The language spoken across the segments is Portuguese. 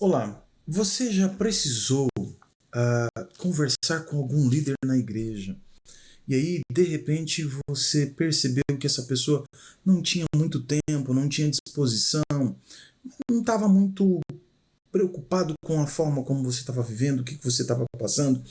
Olá, você já precisou conversar com algum líder na igreja e aí, de repente, você percebeu que essa pessoa não tinha muito tempo, não tinha disposição, não estava muito preocupado com a forma como você estava vivendo, o que você estava passando,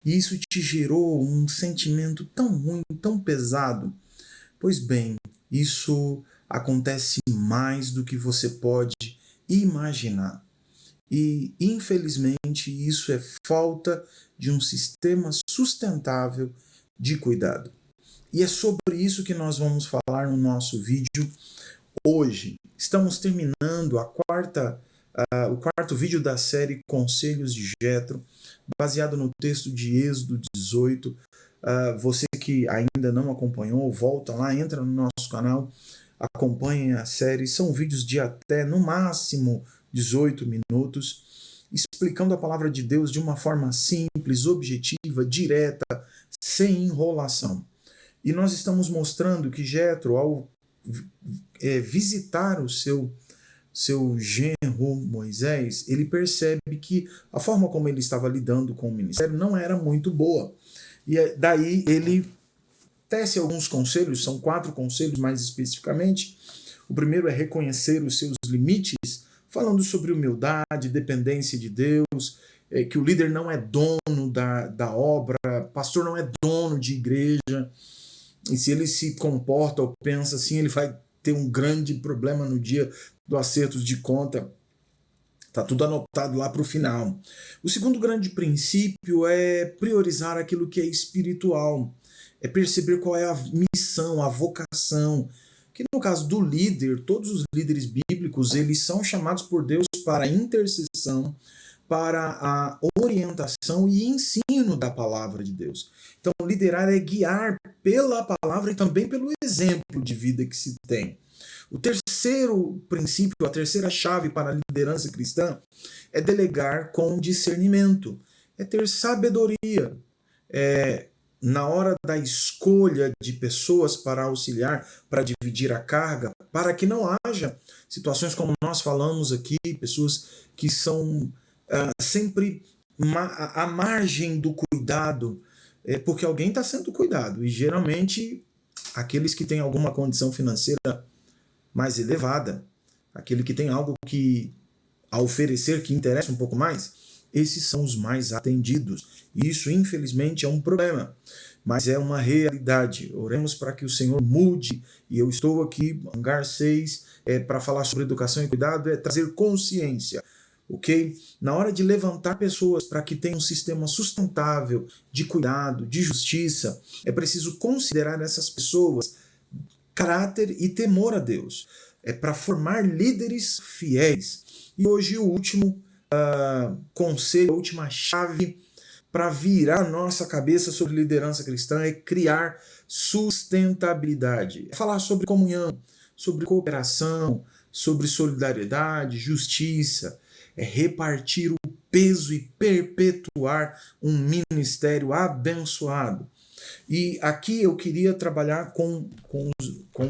e isso te gerou um sentimento tão ruim, tão pesado? Pois bem, isso acontece mais do que você pode imaginar. E, infelizmente, isso é falta de um sistema sustentável de cuidado. E é sobre isso que nós vamos falar no nosso vídeo hoje. Estamos terminando o quarto vídeo da série Conselhos de Jetro, baseado no texto de Êxodo 18. Você que ainda não acompanhou, volta lá, entra no nosso canal, acompanhe a série. São vídeos de até, no máximo, 18 minutos, explicando a palavra de Deus de uma forma simples, objetiva, direta, sem enrolação. E nós estamos mostrando que Jetro, ao visitar o seu genro Moisés, ele percebe que a forma como ele estava lidando com o ministério não era muito boa. E daí ele tece alguns conselhos, são 4 conselhos mais especificamente. O primeiro é reconhecer os seus limites, falando sobre humildade, dependência de Deus, que o líder não é dono da obra, pastor não é dono de igreja, e se ele se comporta ou pensa assim, ele vai ter um grande problema no dia do acerto de conta. Está tudo anotado lá para o final. O segundo grande princípio é priorizar aquilo que é espiritual, é perceber qual é a missão, a vocação, que no caso do líder, todos os líderes bíblicos, eles são chamados por Deus para a intercessão, para a orientação e ensino da palavra de Deus. Então, liderar é guiar pela palavra e também pelo exemplo de vida que se tem. O terceiro princípio, a terceira chave para a liderança cristã é delegar com discernimento, é ter sabedoria, na hora da escolha de pessoas para auxiliar, para dividir a carga, para que não haja situações como nós falamos aqui, pessoas que são sempre à margem do cuidado, porque alguém está sendo cuidado, e geralmente aqueles que têm alguma condição financeira mais elevada, aquele que tem algo a oferecer que interessa um pouco mais, esses são os mais atendidos. Isso, infelizmente, é um problema, mas é uma realidade. Oremos para que o Senhor mude, e eu estou aqui, Hangar 6, para falar sobre educação e cuidado, é trazer consciência, ok? Na hora de levantar pessoas para que tenham um sistema sustentável de cuidado, de justiça, é preciso considerar essas pessoas caráter e temor a Deus. É para formar líderes fiéis. E hoje o último conselho, a última chave para virar nossa cabeça sobre liderança cristã é criar sustentabilidade. É falar sobre comunhão, sobre cooperação, sobre solidariedade, justiça. É repartir o peso e perpetuar um ministério abençoado. E aqui eu queria trabalhar com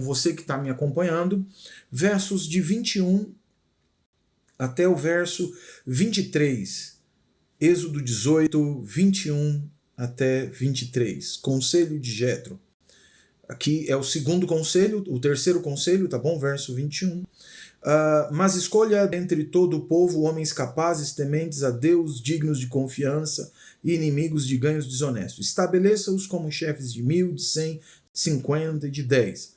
você que está me acompanhando, versos de 21 até o verso 23. Êxodo 18, 21 até 23. Conselho de Jetro. Aqui é o segundo conselho, o terceiro conselho, tá bom? Verso 21. Mas escolha dentre todo o povo homens capazes, tementes a Deus, dignos de confiança e inimigos de ganhos desonestos. Estabeleça-os como chefes de 1.000, de 100, 50 e de 10.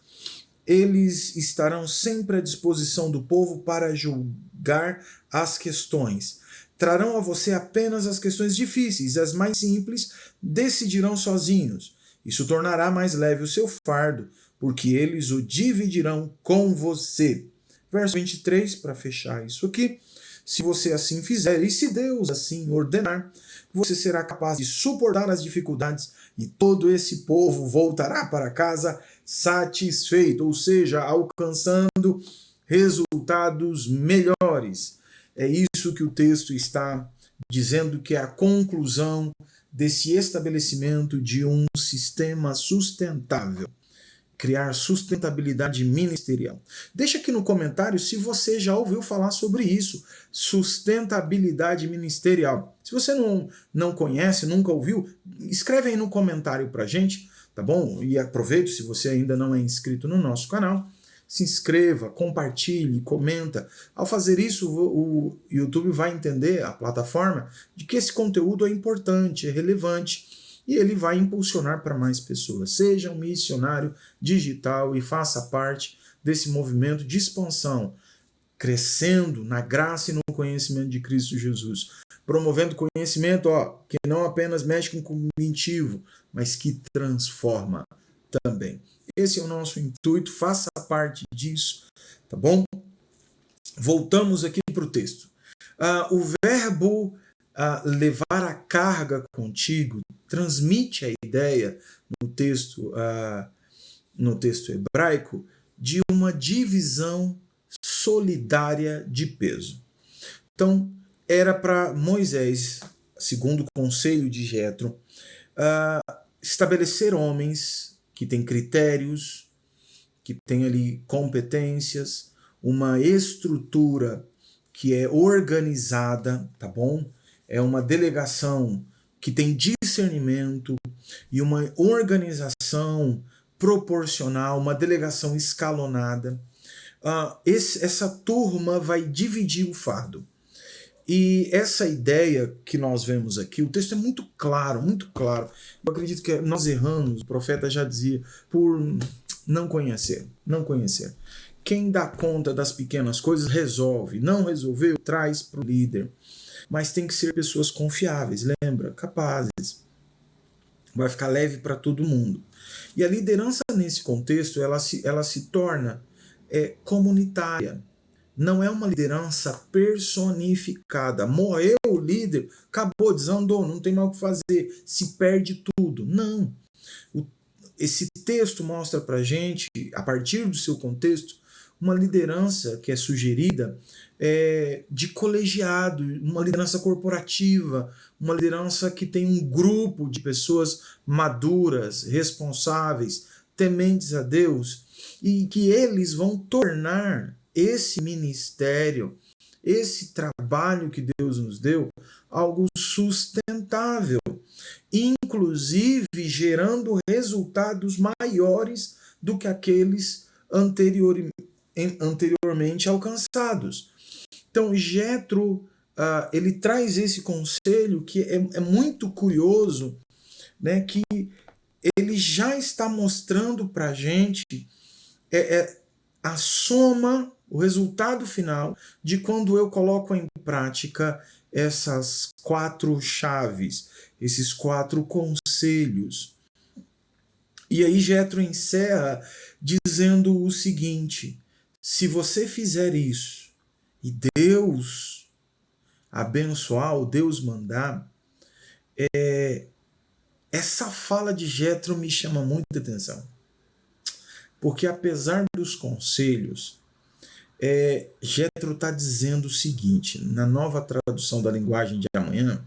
Eles estarão sempre à disposição do povo para julgar as questões. Trarão a você apenas as questões difíceis, as mais simples decidirão sozinhos. Isso tornará mais leve o seu fardo, porque eles o dividirão com você. Verso 23, para fechar isso aqui. Se você assim fizer, e se Deus assim ordenar, você será capaz de suportar as dificuldades e todo esse povo voltará para casa satisfeito, ou seja, alcançando resultados melhores. É isso que o texto está dizendo, que é a conclusão desse estabelecimento de um sistema sustentável. criar sustentabilidade ministerial. Deixa aqui no comentário se você já ouviu falar sobre isso, sustentabilidade ministerial. Se você não conhece, nunca ouviu, escreve aí no comentário pra gente, tá bom? E aproveita, se você ainda não é inscrito no nosso canal, se inscreva, compartilhe, comenta. Ao fazer isso, o YouTube vai entender, a plataforma, de que esse conteúdo é importante, é relevante, e ele vai impulsionar para mais pessoas. Seja um missionário digital e faça parte desse movimento de expansão, crescendo na graça e no conhecimento de Cristo Jesus, promovendo conhecimento que não apenas mexe com o cognitivo, mas que transforma também. Esse é o nosso intuito, faça parte disso, tá bom? Voltamos aqui para o texto. O verbo levar a carga contigo transmite a ideia no texto hebraico de uma divisão solidária de peso. Então, era para Moisés, segundo o conselho de Jetro, estabelecer homens que têm critérios, que têm ali competências, uma estrutura que é organizada, tá bom? É uma delegação que tem discernimento e uma organização proporcional, uma delegação escalonada. Essa turma vai dividir o fardo. E essa ideia que nós vemos aqui, o texto é muito claro, muito claro. Eu acredito que nós erramos, o profeta já dizia, por não conhecer. Quem dá conta das pequenas coisas resolve. Não resolveu, traz para o líder. Mas tem que ser pessoas confiáveis, lembra? Capazes. Vai ficar leve para todo mundo. E a liderança nesse contexto, ela se torna comunitária. Não é uma liderança personificada. Morreu o líder, acabou, desandou, não tem mais o que fazer, se perde tudo. Não. Esse texto mostra para a gente, a partir do seu contexto, uma liderança que é sugerida de colegiado, uma liderança corporativa, uma liderança que tem um grupo de pessoas maduras, responsáveis, tementes a Deus, e que eles vão tornar esse ministério, esse trabalho que Deus nos deu, algo sustentável, inclusive gerando resultados maiores do que aqueles anteriormente alcançados. Então, Jetro, ele traz esse conselho que é muito curioso, né, que ele já está mostrando para a gente a soma, o resultado final de quando eu coloco em prática essas 4 chaves, esses 4 conselhos. E aí Jetro encerra dizendo o seguinte: se você fizer isso e Deus abençoar, ou Deus mandar, essa fala de Jetro me chama muita atenção. Porque apesar dos conselhos, Jetro está dizendo o seguinte, na nova tradução da linguagem de amanhã,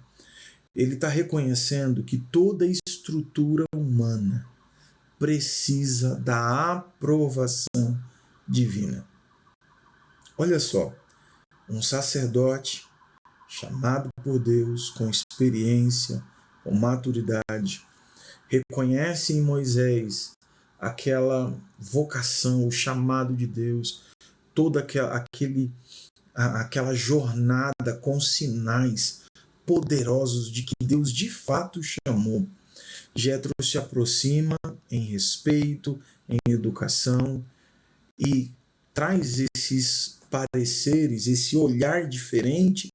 ele está reconhecendo que toda estrutura humana precisa da aprovação divina. Olha só, um sacerdote chamado por Deus, com experiência, com maturidade, reconhece em Moisés aquela vocação, o chamado de Deus, toda aquela jornada com sinais poderosos de que Deus de fato chamou. Jetro se aproxima em respeito, em educação e traz esses pareceres, esse olhar diferente.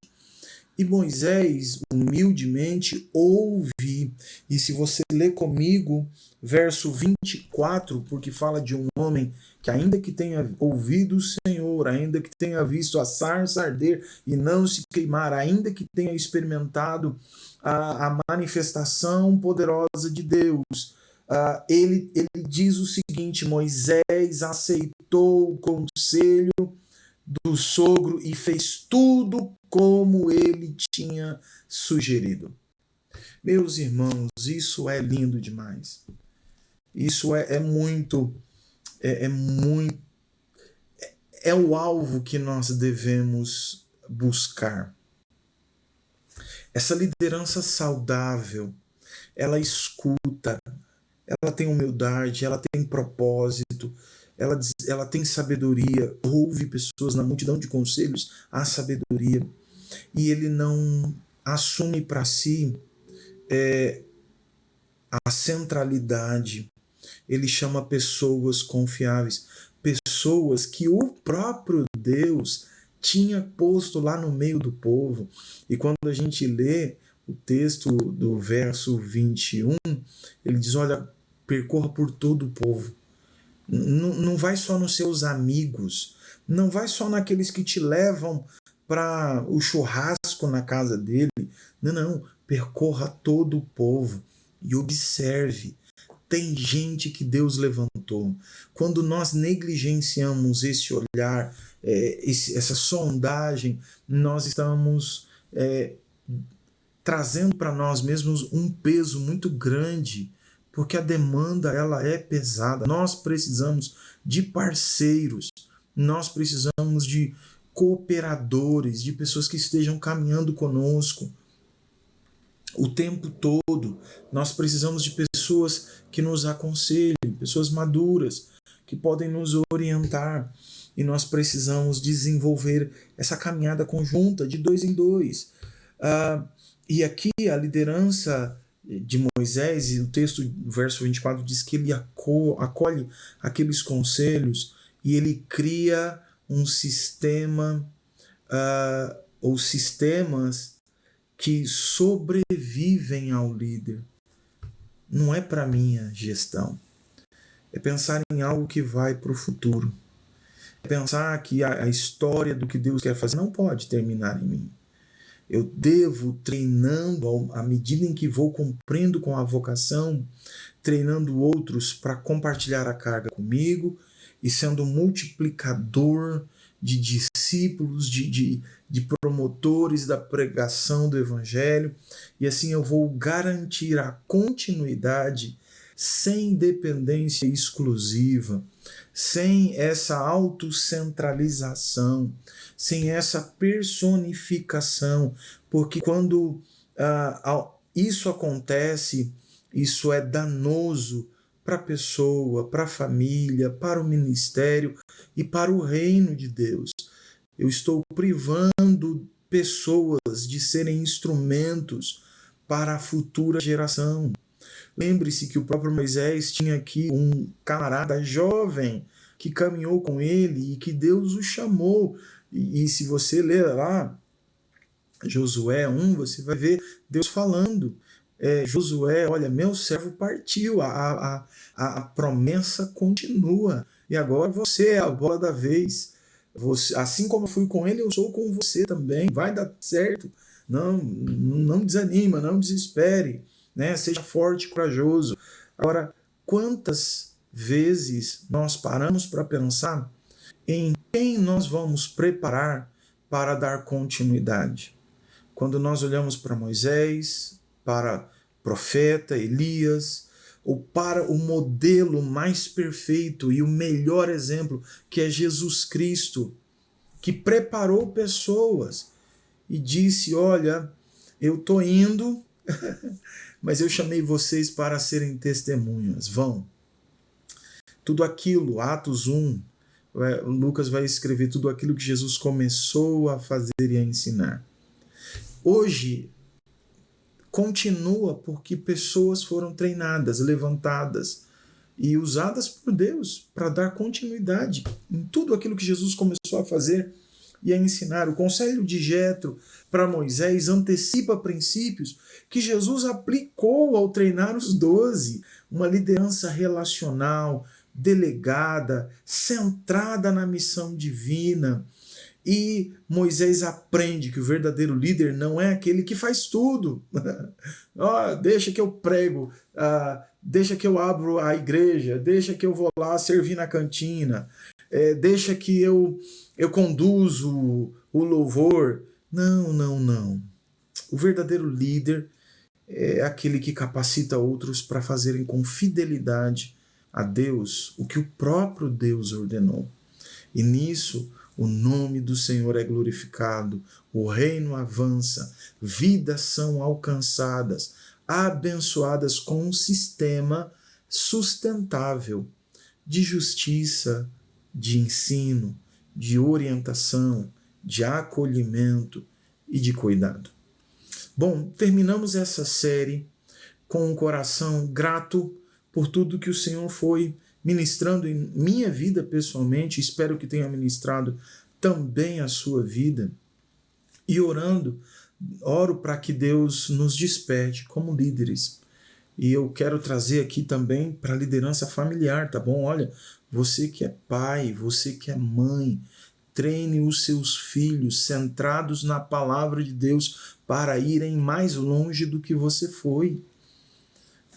E Moisés humildemente ouve. E se você ler comigo, verso 24, porque fala de um homem que ainda que tenha ouvido o Senhor, ainda que tenha visto a sarça arder e não se queimar, ainda que tenha experimentado a manifestação poderosa de Deus, ele diz o seguinte: Moisés aceitou o conselho do sogro e fez tudo como ele tinha sugerido. Meus irmãos, isso é lindo demais. Isso é muito é muito, é o alvo que nós devemos buscar. Essa liderança saudável, ela escuta, ela tem humildade, ela tem propósito, ela tem sabedoria, ouve pessoas na multidão de conselhos, há sabedoria, e ele não assume para si a centralidade. Ele chama pessoas confiáveis, pessoas que o próprio Deus tinha posto lá no meio do povo. E quando a gente lê o texto do verso 21, ele diz: olha, percorra por todo o povo. Não vai só nos seus amigos, não vai só naqueles que te levam para o churrasco na casa dele. Não, não. Percorra todo o povo e observe. Tem gente que Deus levantou. Quando nós negligenciamos esse olhar, essa sondagem, nós estamos trazendo para nós mesmos um peso muito grande, porque a demanda ela é pesada. Nós precisamos de parceiros, nós precisamos de cooperadores, de pessoas que estejam caminhando conosco o tempo todo. Nós precisamos de pessoas que nos aconselhem, pessoas maduras, que podem nos orientar. E nós precisamos desenvolver essa caminhada conjunta de dois em dois. E aqui a liderança de Moisés, e o texto, verso 24, diz que ele acolhe aqueles conselhos e ele cria um sistema, ou sistemas que sobrevivem ao líder. Não é para minha gestão. É pensar em algo que vai para o futuro. É pensar que a história do que Deus quer fazer não pode terminar em mim. Eu devo, treinando à medida em que vou cumprindo com a vocação, treinando outros para compartilhar a carga comigo e sendo um multiplicador de discípulos, de promotores da pregação do Evangelho, e assim eu vou garantir a continuidade sem dependência exclusiva, sem essa autocentralização, sem essa personificação, porque quando isso acontece, isso é danoso para a pessoa, para a família, para o ministério e para o reino de Deus. Eu estou privando pessoas de serem instrumentos para a futura geração. Lembre-se que o próprio Moisés tinha aqui um camarada jovem que caminhou com ele e que Deus o chamou. E se você ler lá Josué 1, você vai ver Deus falando. Josué, olha, meu servo partiu, a promessa continua. E agora você é a bola da vez. Você, assim como eu fui com ele, eu sou com você também. Vai dar certo. Não desanima, não desespere. Né? Seja forte e corajoso. Agora, quantas vezes nós paramos para pensar em quem nós vamos preparar para dar continuidade? Quando nós olhamos para Moisés, para profeta Elias, ou para o modelo mais perfeito e o melhor exemplo, que é Jesus Cristo, que preparou pessoas e disse: olha, eu estou indo, mas eu chamei vocês para serem testemunhas. Vão. Tudo aquilo, Atos 1, Lucas vai escrever tudo aquilo que Jesus começou a fazer e a ensinar. Hoje, continua porque pessoas foram treinadas, levantadas e usadas por Deus para dar continuidade em tudo aquilo que Jesus começou a fazer e a ensinar. O conselho de Jetro para Moisés antecipa princípios que Jesus aplicou ao treinar os 12, uma liderança relacional, delegada, centrada na missão divina. E Moisés aprende que o verdadeiro líder não é aquele que faz tudo. Deixa que eu prego, deixa que eu abro a igreja, deixa que eu vou lá servir na cantina, deixa que eu conduzo o louvor. Não. O verdadeiro líder é aquele que capacita outros para fazerem com fidelidade a Deus o que o próprio Deus ordenou. E nisso o nome do Senhor é glorificado, o reino avança, vidas são alcançadas, abençoadas com um sistema sustentável de justiça, de ensino, de orientação, de acolhimento e de cuidado. Bom, terminamos essa série com um coração grato por tudo que o Senhor foi ministrando em minha vida pessoalmente, espero que tenha ministrado também a sua vida, e oro para que Deus nos desperte como líderes. E eu quero trazer aqui também para a liderança familiar, tá bom? Olha, você que é pai, você que é mãe, treine os seus filhos centrados na palavra de Deus para irem mais longe do que você foi.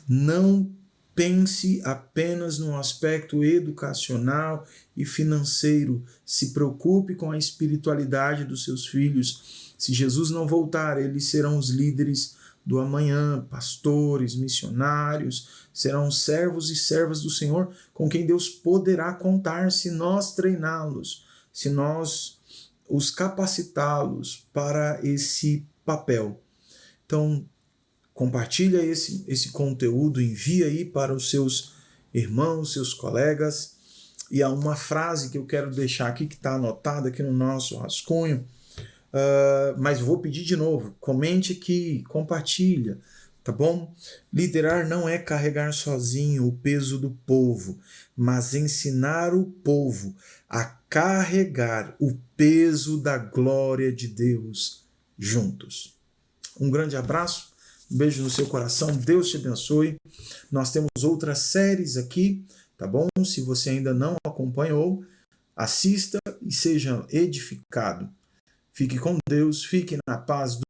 Não pense apenas no aspecto educacional e financeiro. Se preocupe com a espiritualidade dos seus filhos. Se Jesus não voltar, eles serão os líderes do amanhã, pastores, missionários, serão servos e servas do Senhor com quem Deus poderá contar se nós treiná-los, se nós os capacitá-los para esse papel. Então, compartilha esse conteúdo, envia aí para os seus irmãos, seus colegas. E há uma frase que eu quero deixar aqui, que está anotada aqui no nosso rascunho, mas vou pedir de novo, comente aqui, compartilha, tá bom? Liderar não é carregar sozinho o peso do povo, mas ensinar o povo a carregar o peso da glória de Deus juntos. Um grande abraço. Um beijo no seu coração, Deus te abençoe. Nós temos outras séries aqui, tá bom? Se você ainda não acompanhou, assista e seja edificado. Fique com Deus, fique na paz do